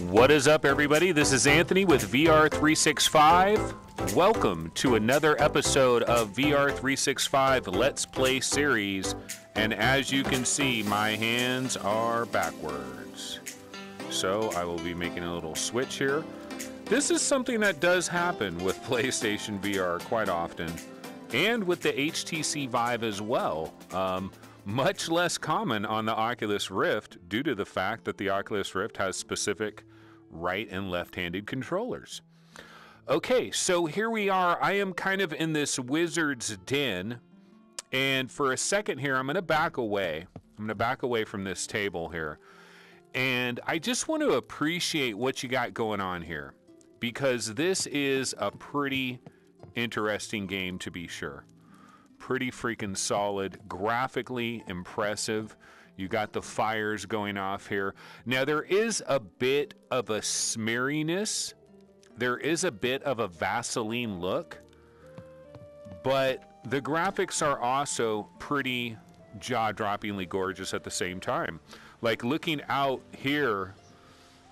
What is up, everybody? This is Anthony with VR365. Welcome to another episode of VR365 Let's Play series. And as you can see, my hands are backwards. So I will be making a little switch here. This is something that does happen with PlayStation VR quite often, and with the HTC Vive as well. Much less common on the Oculus Rift due to the fact that the Oculus Rift has specific right and left-handed controllers. Okay, so here we are. I am kind of in this wizard's den, and for a second here, I'm going to back away. I'm going to back away from this table here, and I just want to appreciate what you got going on here, because this is a pretty interesting game, to be sure. Pretty freaking solid, graphically impressive. You got the fires going off here. Now there is a bit of a smeariness. There is a bit of a Vaseline look, but the graphics are also pretty jaw-droppingly gorgeous at the same time. Like, looking out here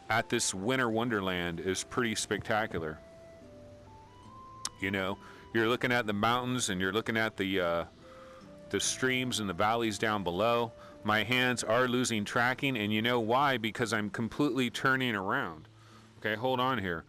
at this winter wonderland is pretty spectacular. You know, you're looking at the mountains and you're looking at the streams and the valleys down below. My hands are losing tracking, and you know why? Because I'm completely turning around. Okay, hold on here.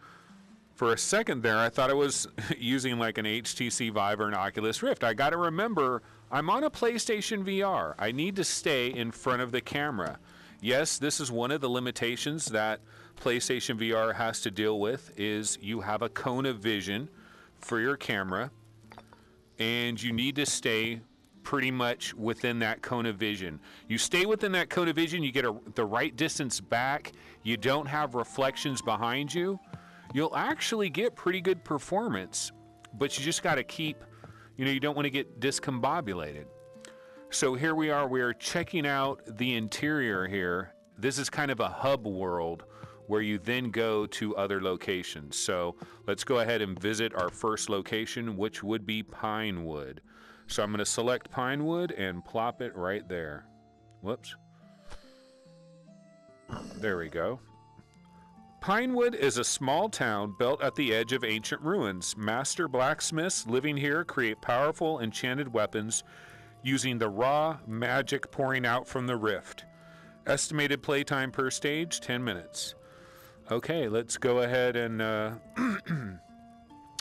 For a second there, I thought I was using like an HTC Vive or an Oculus Rift. I got to remember, I'm on a PlayStation VR. I need to stay in front of the camera. Yes, this is one of the limitations that PlayStation VR has to deal with, is you have a cone of vision for your camera, and you need to stay pretty much within that cone of vision. You stay within that cone of vision, you get the right distance back, you don't have reflections behind you, you'll actually get pretty good performance, but you just got to keep, you don't want to get discombobulated. So here we are checking out the interior here. This is kind of a hub world where you then go to other locations. So let's go ahead and visit our first location, which would be Pinewood. So I'm going to select Pinewood and plop it right there. Whoops. There we go. Pinewood is a small town built at the edge of ancient ruins. Master blacksmiths living here create powerful enchanted weapons using the raw magic pouring out from the rift. Estimated playtime per stage, 10 minutes. Okay, let's go ahead and,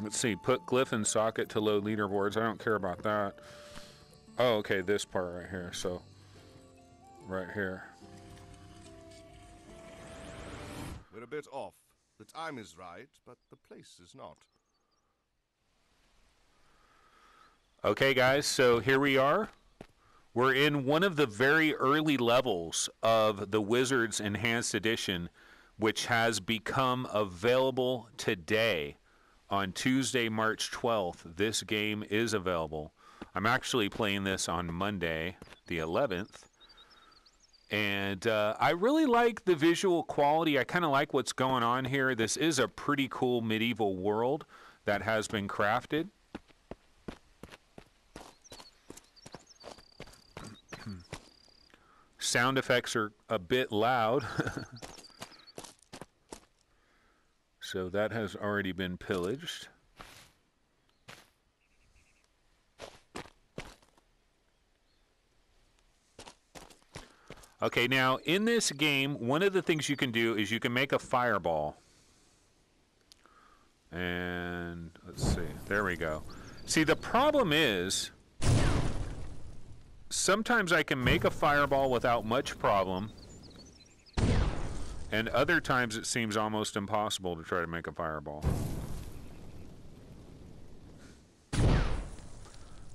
let's see, put glyph in socket to load leaderboards. I don't care about that. Oh, okay, this part right here, so, right here. We're a bit off. The time is right, but the place is not. Okay, guys, so here we are. We're in one of the very early levels of the Wizards Enhanced Edition, which has become available today. On Tuesday, March 12th, this game is available. I'm actually playing this on Monday, the 11th. And I really like the visual quality. I kind of like what's going on here. This is a pretty cool medieval world that has been crafted. Sound effects are a bit loud. So that has already been pillaged. Okay, now in this game, one of the things you can do is you can make a fireball. And let's see, there we go. See, the problem is, sometimes I can make a fireball without much problem, and other times it seems almost impossible to try to make a fireball.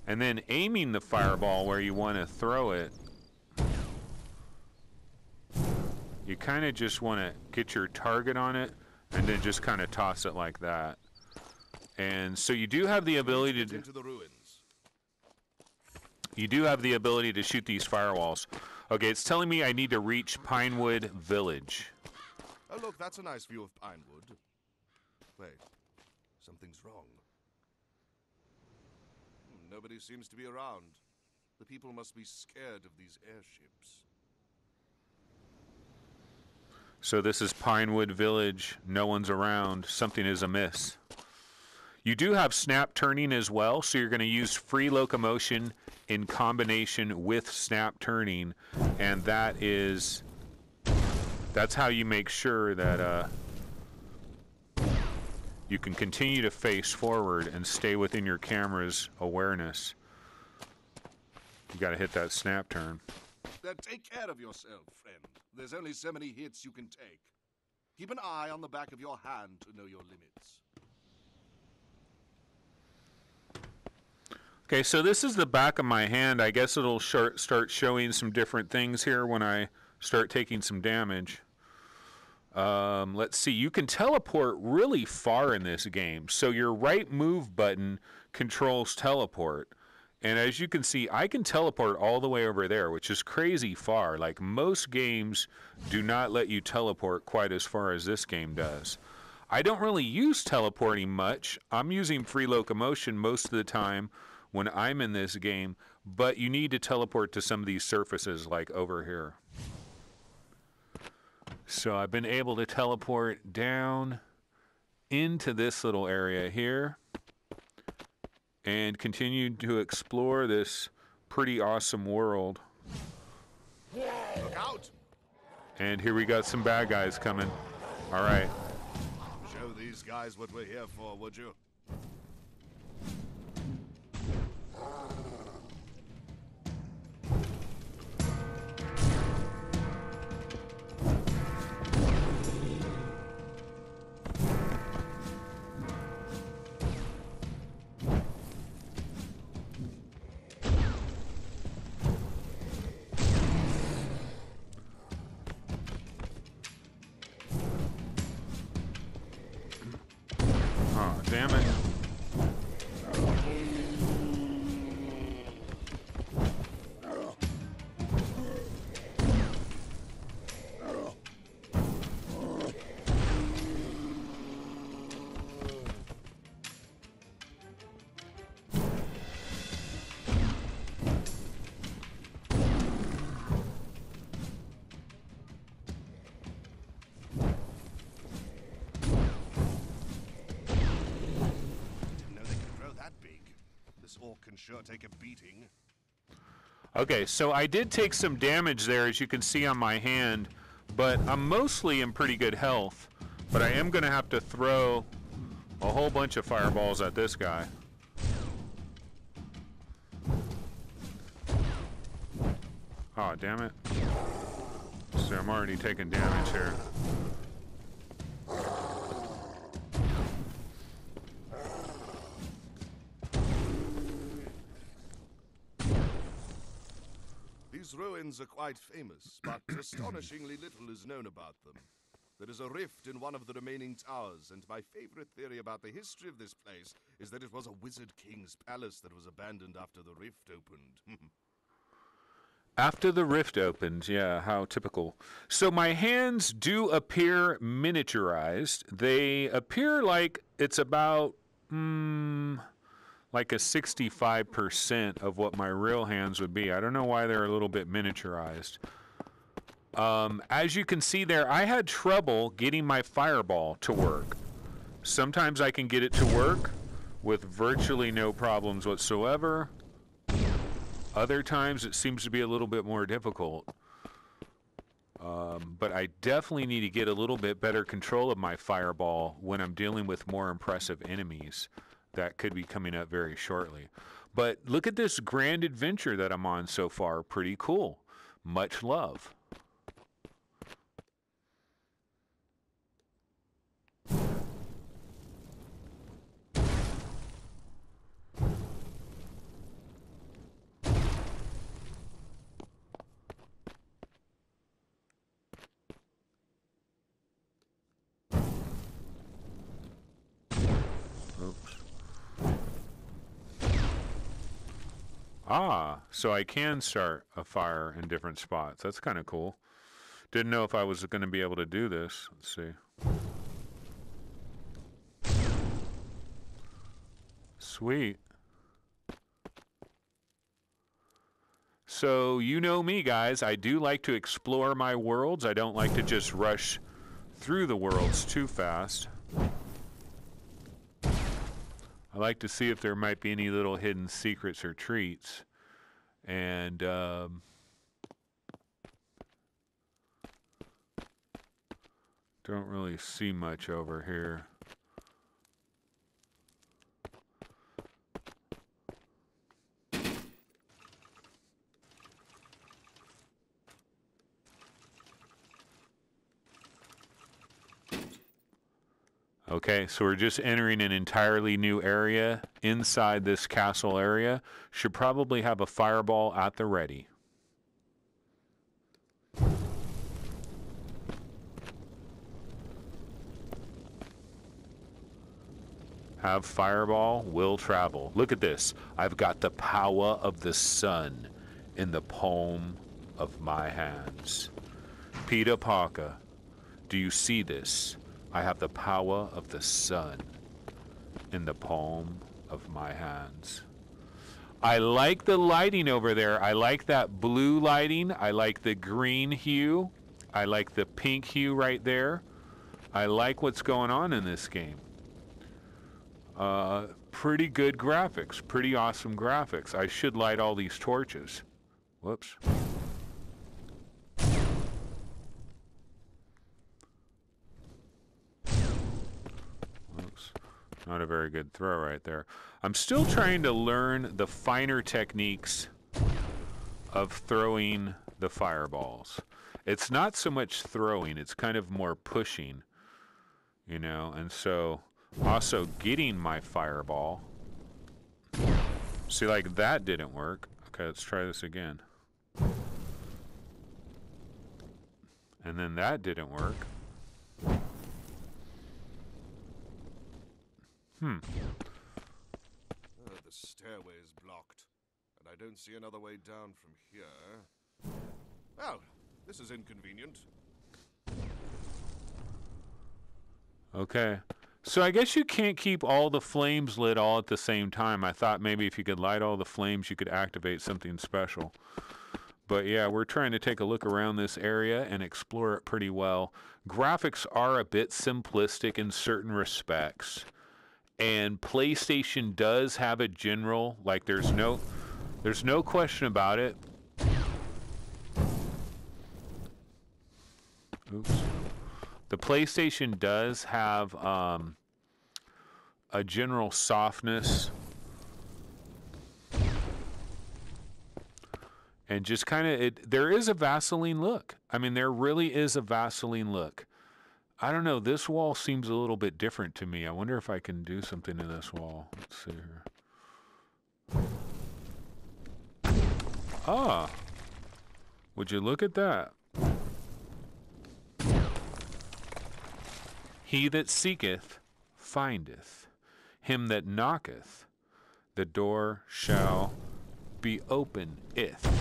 And then aiming the fireball where you want to throw it, you kind of just want to get your target on it and then just kind of toss it like that. And so you do have the ability to shoot these firewalls. Okay, it's telling me I need to reach Pinewood Village. Oh, look, that's a nice view of Pinewood. Wait, something's wrong. Nobody seems to be around. The people must be scared of these airships. So this is Pinewood Village. No one's around. Something is amiss. You do have snap turning as well, so you're going to use free locomotion in combination with snap turning, and that's how you make sure that you can continue to face forward and stay within your camera's awareness. You got to hit that snap turn. Then take care of yourself, friend. There's only so many hits you can take. Keep an eye on the back of your hand to know your limits. Okay, so this is the back of my hand. I guess it'll start showing some different things here when I start taking some damage. Let's see. You can teleport really far in this game. So your right move button controls teleport. And as you can see, I can teleport all the way over there, which is crazy far. Like, most games do not let you teleport quite as far as this game does. I don't really use teleporting much. I'm using free locomotion most of the time when I'm in this game, but you need to teleport to some of these surfaces like over here. So I've been able to teleport down into this little area here and continue to explore this pretty awesome world. Look out! And here we got some bad guys coming. All right. Show these guys what we're here for, would you? Oh, damn it. Can sure take a beating. Okay, so I did take some damage there, as you can see on my hand, but I'm mostly in pretty good health. But I am going to have to throw a whole bunch of fireballs at this guy. Oh, damn it. So I'm already taking damage here. These ruins are quite famous, but astonishingly little is known about them. There is a rift in one of the remaining towers, and my favorite theory about the history of this place is that it was a wizard king's palace that was abandoned after the rift opened. After the rift opened, yeah, how typical. So my hands do appear miniaturized. They appear like it's about, like a 65% of what my real hands would be. I don't know why they're a little bit miniaturized. As you can see there, I had trouble getting my fireball to work. Sometimes I can get it to work with virtually no problems whatsoever. Other times it seems to be a little bit more difficult. But I definitely need to get a little bit better control of my fireball when I'm dealing with more impressive enemies that could be coming up very shortly. But look at this grand adventure that I'm on so far. Pretty cool. Much love. Ah, so I can start a fire in different spots. That's kind of cool. Didn't know if I was going to be able to do this. Let's see. Sweet. So you know me, guys. I do like to explore my worlds. I don't like to just rush through the worlds too fast. I like to see if there might be any little hidden secrets or treats. And don't really see much over here. Okay, so we're just entering an entirely new area inside this castle area. Should probably have a fireball at the ready. Have fireball, will travel. Look at this. I've got the power of the sun in the palm of my hands. Peter Parker, do you see this? I have the power of the sun in the palm of my hands. I like the lighting over there. I like that blue lighting. I like the green hue. I like the pink hue right there. I like what's going on in this game. Pretty good graphics. Pretty awesome graphics. I should light all these torches. Whoops. Not a very good throw right there. I'm still trying to learn the finer techniques of throwing the fireballs. It's not so much throwing, it's kind of more pushing, you know, and so also getting my fireball. See, like that didn't work. Okay, let's try this again. And then that didn't work. The stairway is blocked, and I don't see another way down from here. Well, this is inconvenient. Okay. So I guess you can't keep all the flames lit all at the same time. I thought maybe if you could light all the flames, you could activate something special. But yeah, we're trying to take a look around this area and explore it pretty well. Graphics are a bit simplistic in certain respects. And PlayStation does have a general, like there's no question about it. Oops. The PlayStation does have a general softness and just kind of there is a Vaseline look. I mean, there really is a Vaseline look. I don't know. This wall seems a little bit different to me. I wonder if I can do something to this wall. Let's see here. Ah. Would you look at that? He that seeketh, findeth. Him that knocketh, the door shall be openeth.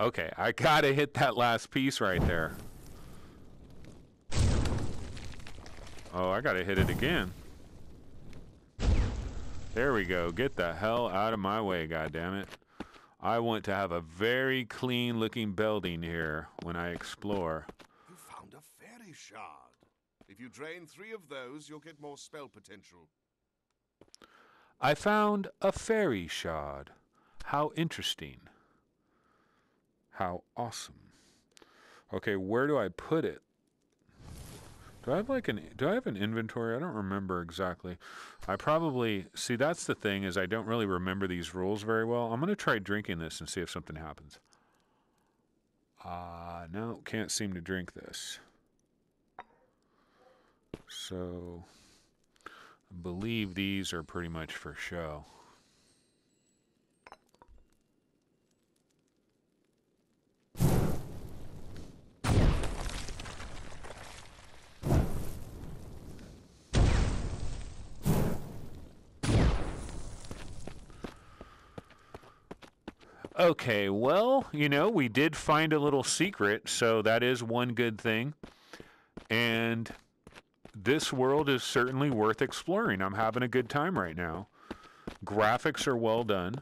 Okay, I gotta hit that last piece right there. Oh, I gotta hit it again. There we go. Get the hell out of my way, goddammit. I want to have a very clean looking building here when I explore. You found a fairy shard. If you drain 3 of those, you'll get more spell potential. I found a fairy shard. How interesting. How awesome. Okay, where do I put it? Do I have an inventory? I don't remember exactly. I probably, see, that's the thing, is I don't really remember these rules very well. I'm going to try drinking this and see if something happens. No, can't seem to drink this. So, I believe these are pretty much for show. Okay, well, you know, we did find a little secret, so that is one good thing. And this world is certainly worth exploring. I'm having a good time right now. Graphics are well done.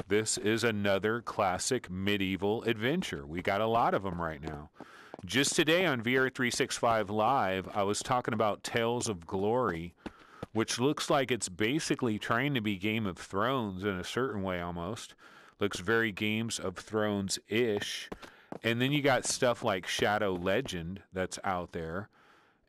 This is another classic medieval adventure. We got a lot of them right now. Just today on VR365 Live, I was talking about Tales of Glory, which looks like it's basically trying to be Game of Thrones in a certain way almost. Looks very Games of Thrones-ish. And then you got stuff like Shadow Legend that's out there.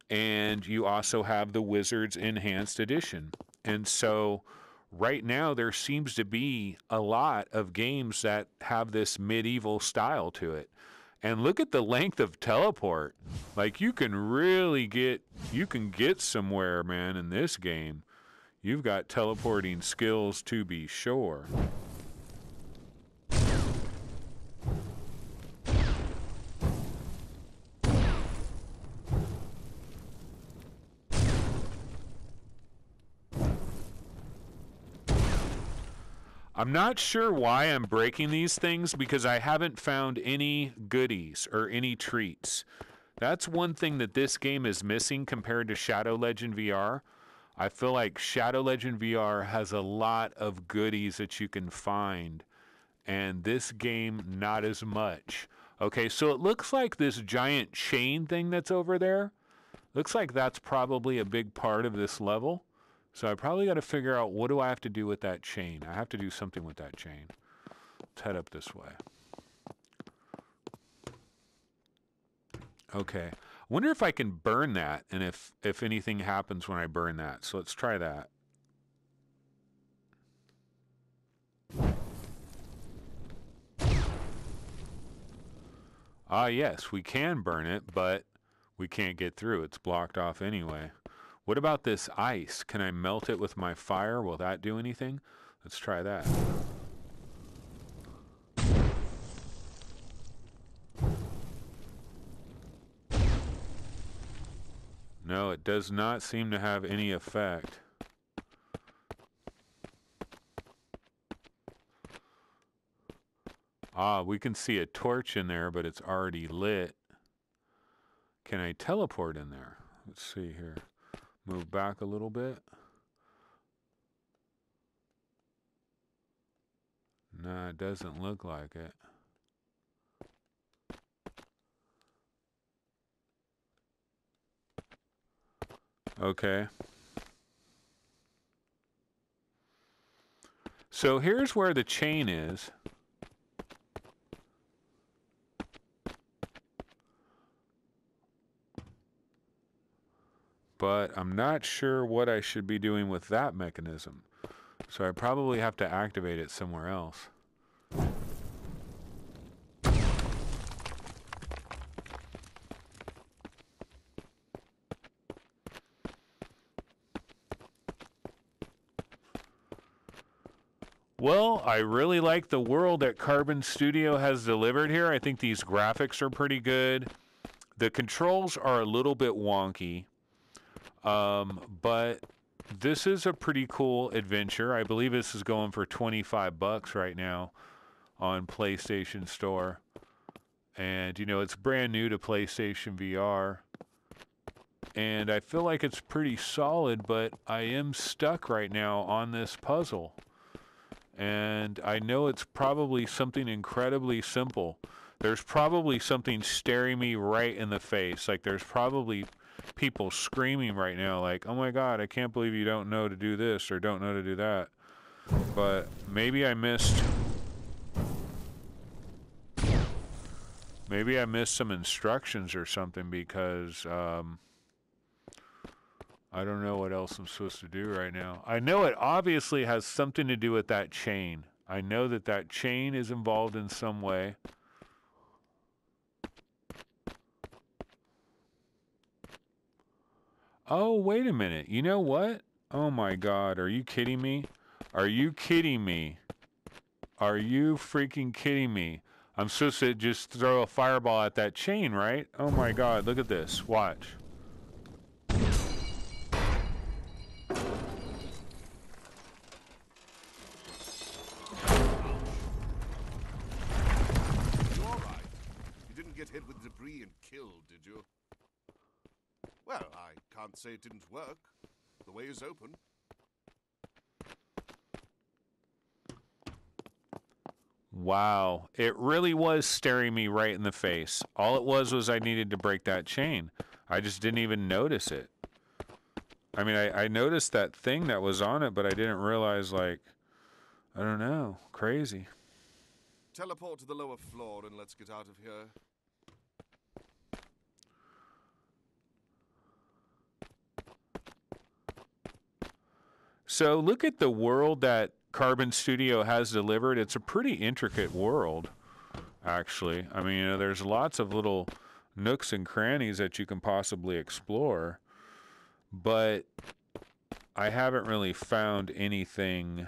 And you also have the Wizards Enhanced Edition. And so right now there seems to be a lot of games that have this medieval style to it. And look at the length of teleport. Like you can get somewhere, man, in this game. You've got teleporting skills to be sure. I'm not sure why I'm breaking these things because I haven't found any goodies or any treats. That's one thing that this game is missing compared to Shadow Legend VR. I feel like Shadow Legend VR has a lot of goodies that you can find, and this game not as much. Okay, so it looks like this giant chain thing that's over there. Looks like that's probably a big part of this level. So I probably got to figure out what do I have to do with that chain. I have to do something with that chain. Let's head up this way. Okay. I wonder if I can burn that and if anything happens when I burn that. So let's try that. Ah, yes, we can burn it, but we can't get through. It's blocked off anyway. What about this ice? Can I melt it with my fire? Will that do anything? Let's try that. No, it does not seem to have any effect. Ah, we can see a torch in there, but it's already lit. Can I teleport in there? Let's see here. Move back a little bit. No, it doesn't look like it. Okay. So here's where the chain is. But I'm not sure what I should be doing with that mechanism. So I probably have to activate it somewhere else. Well, I really like the world that Carbon Studio has delivered here. I think these graphics are pretty good. The controls are a little bit wonky. But this is a pretty cool adventure. I believe this is going for $25 right now on PlayStation Store. And, you know, it's brand new to PlayStation VR. And I feel like it's pretty solid, but I am stuck right now on this puzzle. And I know it's probably something incredibly simple. There's probably something staring me right in the face. Like there's probably people screaming right now like, oh my god, I can't believe you don't know to do this or don't know to do that. But maybe I missed some instructions or something because I don't know what else I'm supposed to do right now. I know it obviously has something to do with that chain. I know that that chain is involved in some way. Oh, wait a minute. You know what? Oh my god, are you kidding me? Are you kidding me? Are you freaking kidding me? I'm supposed to just throw a fireball at that chain, right? Oh my god, look at this. Watch. hit with debris and killed, did you? Well, I can't say it didn't work. The way is open. Wow, it really was staring me right in the face. All it was I needed to break that chain. I just didn't even notice it. I mean, I noticed that thing that was on it, but I didn't realize, like, I don't know, crazy. Teleport to the lower floor and let's get out of here. So look at the world that Carbon Studio has delivered. It's a pretty intricate world, actually. I mean, there's lots of little nooks and crannies that you can possibly explore, but I haven't really found anything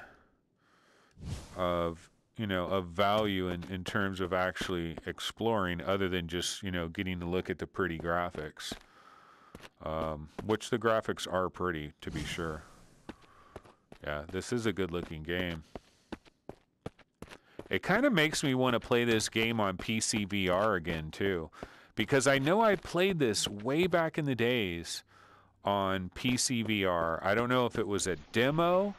of, of value in terms of actually exploring, other than just, getting to look at the pretty graphics, which the graphics are pretty, to be sure. Yeah, this is a good-looking game. It kind of makes me want to play this game on PC VR again, too. Because I know I played this way back in the days on PC VR. I don't know if it was a demo.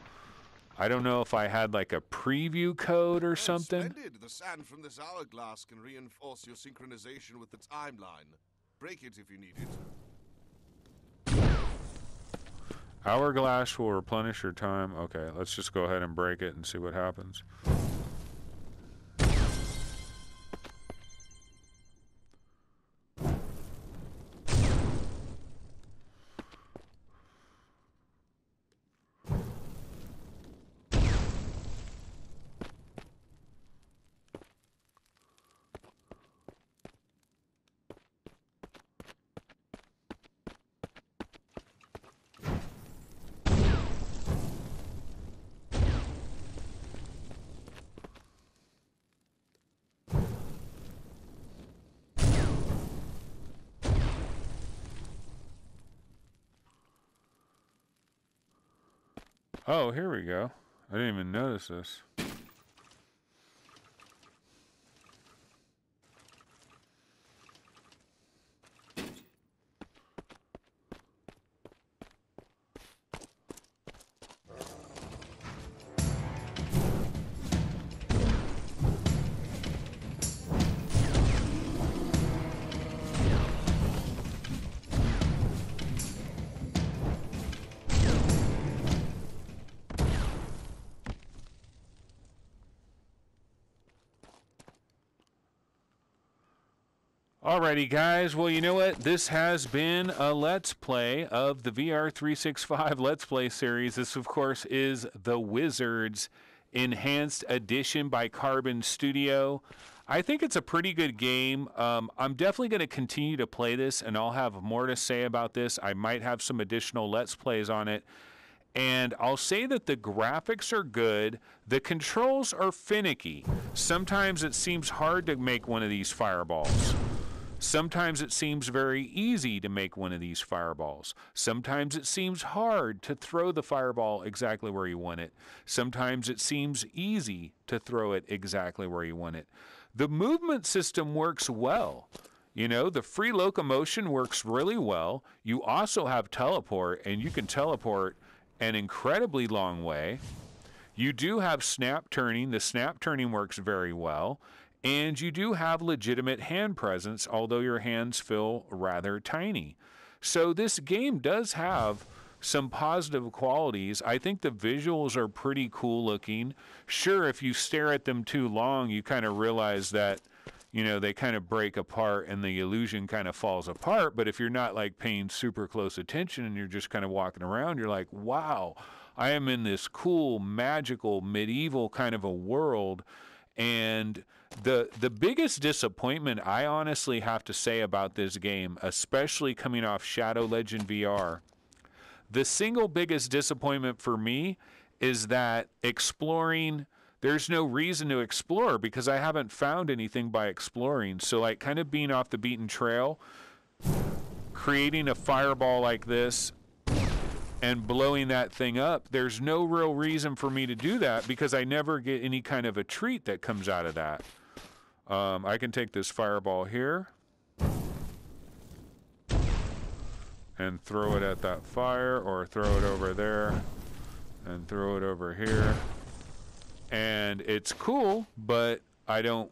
I don't know if I had, like, a preview code or something. Splendid. The sand from this hourglass can reinforce your synchronization with the timeline. Break it if you need it. Hourglass will replenish your time. Okay, let's just go ahead and break it and see what happens. Oh, here we go. I didn't even notice this. Alrighty, guys. Well, you know what? This has been a Let's Play of the VR365 Let's Play series. This, of course, is the Wizards Enhanced Edition by Carbon Studio. I think it's a pretty good game. I'm definitely going to continue to play this, and I'll have more to say about this. I might have some additional Let's Plays on it. And I'll say that the graphics are good. The controls are finicky. Sometimes it seems hard to make one of these fireballs. Sometimes it seems very easy to make one of these fireballs. Sometimes it seems hard to throw the fireball exactly where you want it. Sometimes it seems easy to throw it exactly where you want it. The movement system works well. You know, the free locomotion works really well. You also have teleport, and you can teleport an incredibly long way. You do have snap turning. The snap turning works very well. And you do have legitimate hand presence, although your hands feel rather tiny. So this game does have some positive qualities. I think the visuals are pretty cool looking. Sure, if you stare at them too long, you kind of realize that, you know, they kind of break apart and the illusion kind of falls apart. But if you're not like paying super close attention and you're just kind of walking around, you're like, wow, I am in this cool, magical, medieval kind of a world. And the biggest disappointment I honestly have to say about this game, especially coming off Shadow Legend VR, the single biggest disappointment for me is that exploring, there's no reason to explore because I haven't found anything by exploring. So like kind of being off the beaten trail, creating a fireball like this and blowing that thing up, there's no real reason for me to do that because I never get any kind of a treat that comes out of that. I can take this fireball here. and throw it at that fire, or throw it over there and throw it over here. And it's cool, but I don't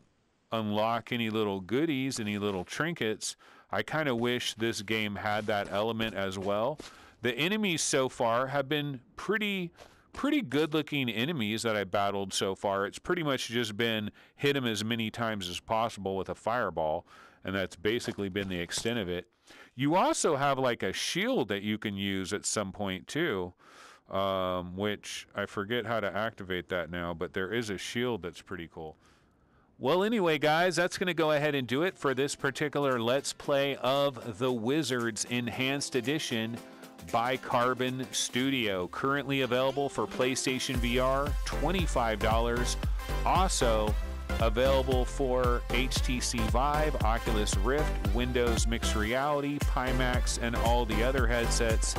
unlock any little goodies, any little trinkets. I kind of wish this game had that element as well. The enemies so far have been pretty good looking enemies that I battled so far. It's pretty much just been hit them as many times as possible with a fireball, and that's basically been the extent of it. You also have like a shield that you can use at some point too, which I forget how to activate that now, but there is a shield that's pretty cool. Well, anyway, guys, that's going to go ahead and do it for this particular Let's Play of The Wizards Enhanced Edition by Carbon Studio. Currently available for PlayStation VR, $25. Also available for HTC Vive, Oculus Rift, Windows Mixed Reality, Pimax, and all the other headsets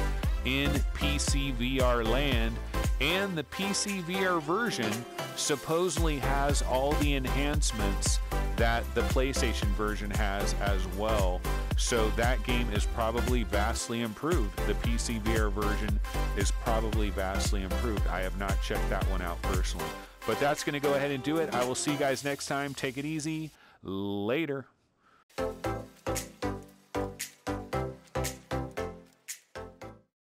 in PC VR land. And the PC VR version supposedly has all the enhancements that the PlayStation version has as well. So that game is probably vastly improved. The PC VR version is probably vastly improved. I have not checked that one out personally. But that's going to go ahead and do it. I will see you guys next time. Take it easy. Later.